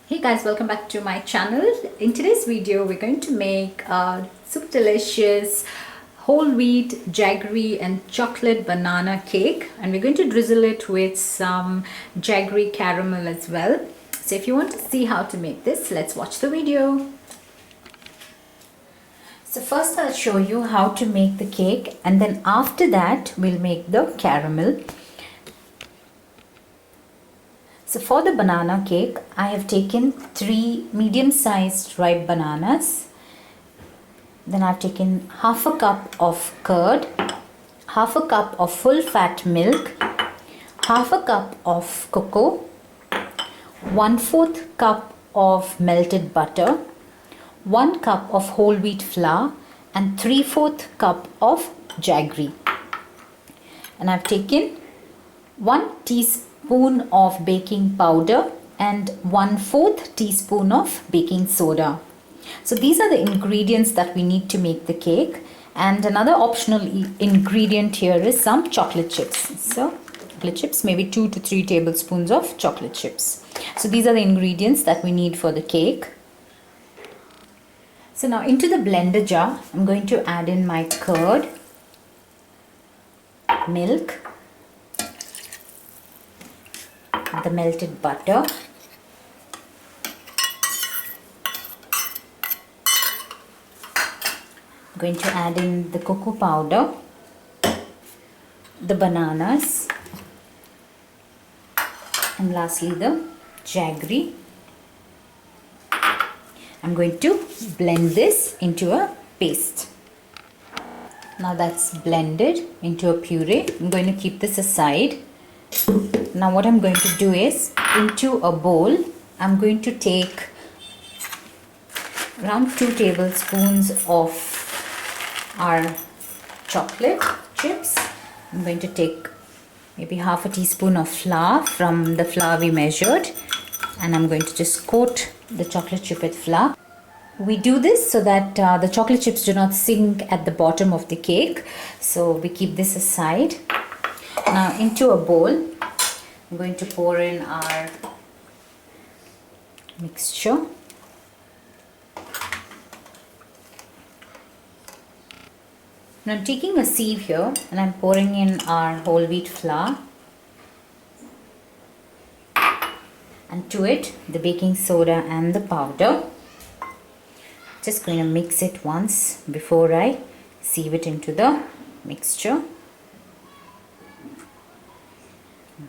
Hey guys, welcome back to my channel. In today's video we're going to make a super delicious whole wheat jaggery and chocolate banana cake, and we're going to drizzle it with some jaggery caramel as well. So if you want to see how to make this, let's watch the video. So first I'll show you how to make the cake, and then after that we'll make the caramel. So for the banana cake, I have taken 3 medium-sized ripe bananas. Then I've taken half a cup of curd, half a cup of full-fat milk, half a cup of cocoa, 1/4 cup of melted butter, 1 cup of whole wheat flour, and 3/4 cup of jaggery. And I've taken 1 teaspoon of baking powder and 1/4 teaspoon of baking soda. So these are the ingredients that we need to make the cake, and another optional ingredient here is some chocolate chips. So chocolate chips, maybe 2 to 3 tablespoons of chocolate chips. So these are the ingredients that we need for the cake. So now into the blender jar, I'm going to add in my curd, milk, the melted butter, I'm going to add in the cocoa powder, the bananas, and lastly the jaggery. I'm going to blend this into a paste. Now that's blended into a puree. I'm going to keep this aside. Now what I'm going to do is, into a bowl I'm going to take around 2 tablespoons of our chocolate chips. I'm going to take maybe half a teaspoon of flour from the flour we measured, and I'm going to just coat the chocolate chip with flour. We do this so that the chocolate chips do not sink at the bottom of the cake, so we keep this aside. Now into a bowl I'm going to pour in our mixture. Now I'm taking a sieve here and I'm pouring in our whole wheat flour, and to it the baking soda and the powder. Just going to mix it once before I sieve it into the mixture.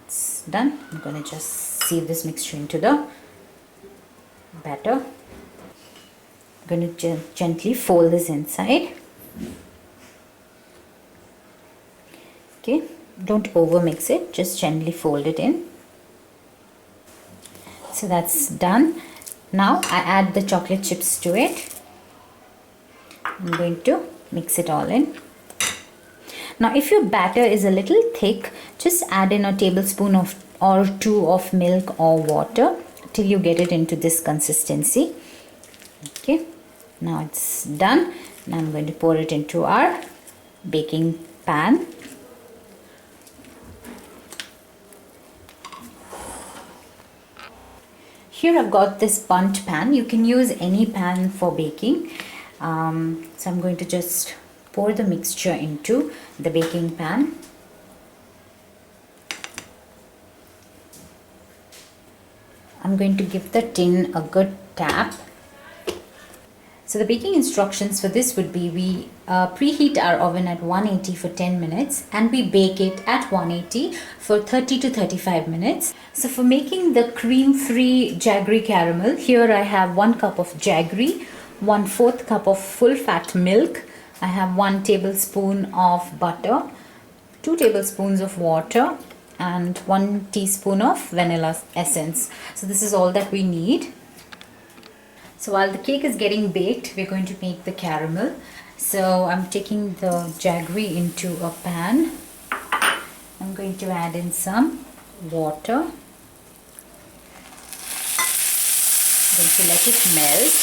It's done. I'm going to just sieve this mixture into the batter. I'm going to gently fold this inside. Okay, don't over mix it, just gently fold it in. So that's done. Now I add the chocolate chips to it. I'm going to mix it all in. Now if your batter is a little thick, just add in a tablespoon or 2 of milk or water till you get it into this consistency. Okay, now it's done. Now I'm going to pour it into our baking pan. Here I've got this bundt pan. You can use any pan for baking. So I'm going to just pour the mixture into the baking pan. I'm going to give the tin a good tap. So the baking instructions for this would be, we preheat our oven at 180 for 10 minutes and we bake it at 180 for 30 to 35 minutes. So for making the cream-free jaggery caramel, here I have 1 cup of jaggery, 1/4 cup of full-fat milk, I have 1 tablespoon of butter, 2 tablespoons of water, and 1 teaspoon of vanilla essence. So this is all that we need. So while the cake is getting baked, we're going to make the caramel. So I'm taking the jaggery into a pan. I'm going to add in some water. I'm going to let it melt.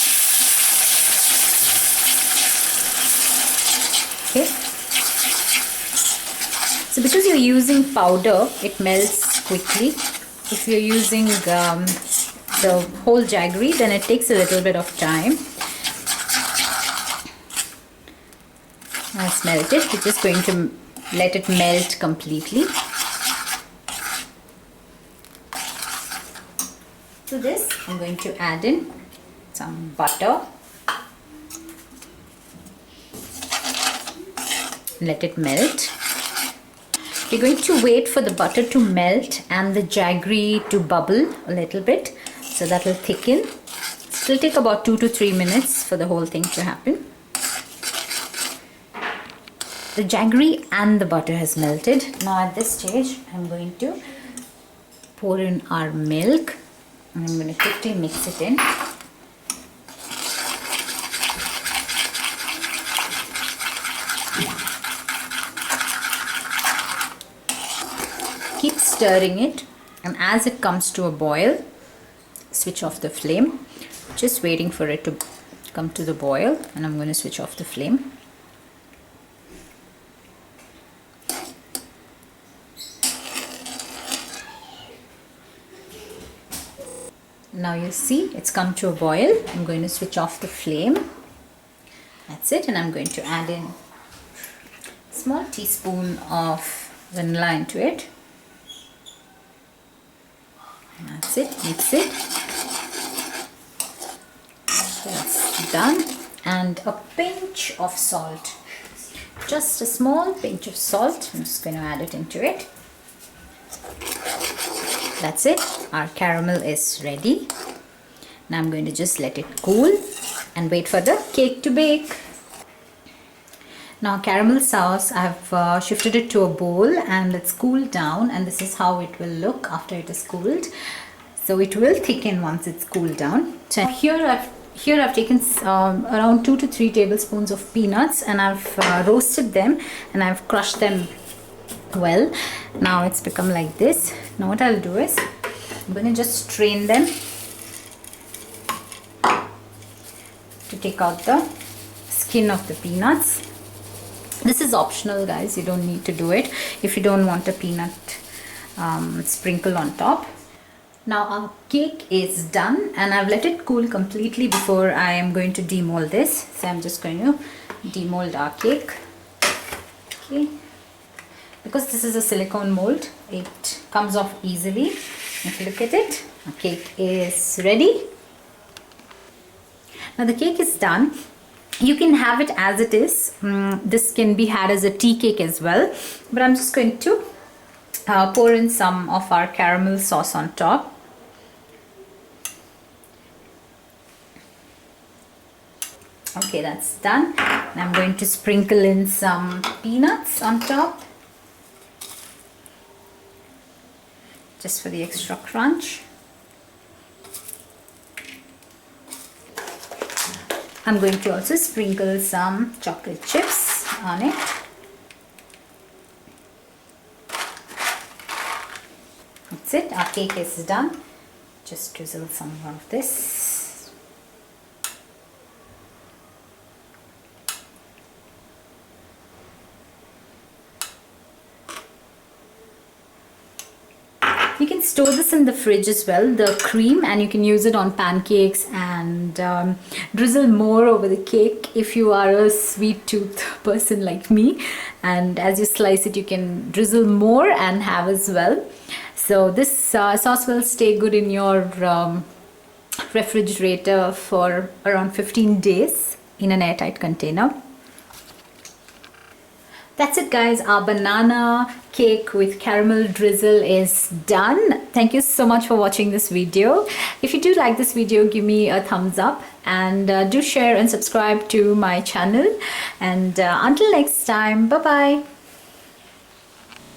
Okay. So because you're using powder, it melts quickly. If you're using the whole jaggery, then it takes a little bit of time. Now it's melted. We're just going to let it melt completely. To this, I'm going to add in some butter. Let it melt. We're going to wait for the butter to melt and the jaggery to bubble a little bit, so that will thicken. It will take about 2 to 3 minutes for the whole thing to happen. The jaggery and the butter has melted. Now at this stage, I'm going to pour in our milk, and I'm going to quickly mix it in. Keep stirring it, and as it comes to a boil, switch off the flame. Just waiting for it to come to the boil, and I'm going to switch off the flame. Now you see it's come to a boil. I'm going to switch off the flame. That's it, and I'm going to add in a small teaspoon of vanilla into it. That's it, mix it. That's done. And a pinch of salt. Just a small pinch of salt. I'm just going to add it into it. That's it. Our caramel is ready. Now I'm going to just let it cool and wait for the cake to bake. Now caramel sauce, I've shifted it to a bowl and it's cooled down, and this is how it will look after it is cooled. So it will thicken once it's cooled down. So here I've taken around 2 to 3 tablespoons of peanuts, and I've roasted them and I've crushed them well. Now it's become like this. Now what I'll do is I'm going to just strain them to take out the skin of the peanuts. This is optional, guys. You don't need to do it if you don't want a peanut sprinkle on top. Now our cake is done, and I've let it cool completely before I am going to demold this. So I'm just going to demold our cake. Okay. Because this is a silicone mold, it comes off easily. If you look at it, our cake is ready. Now the cake is done. You can have it as it is. This can be had as a tea cake as well, but I'm just going to pour in some of our caramel sauce on top. Okay, that's done. And I'm going to sprinkle in some peanuts on top, just for the extra crunch. I'm going to also sprinkle some chocolate chips on it. That's it, our cake is done. Just drizzle some more of this. You can store this in the fridge as well, the cream, and you can use it on pancakes and drizzle more over the cake if you are a sweet tooth person like me. And as you slice it, you can drizzle more and have as well. So this sauce will stay good in your refrigerator for around 15 days in an airtight container. That's it, guys. Our banana cake with caramel drizzle is done. Thank you so much for watching this video. If you do like this video, give me a thumbs up, and do share and subscribe to my channel. And until next time, bye bye.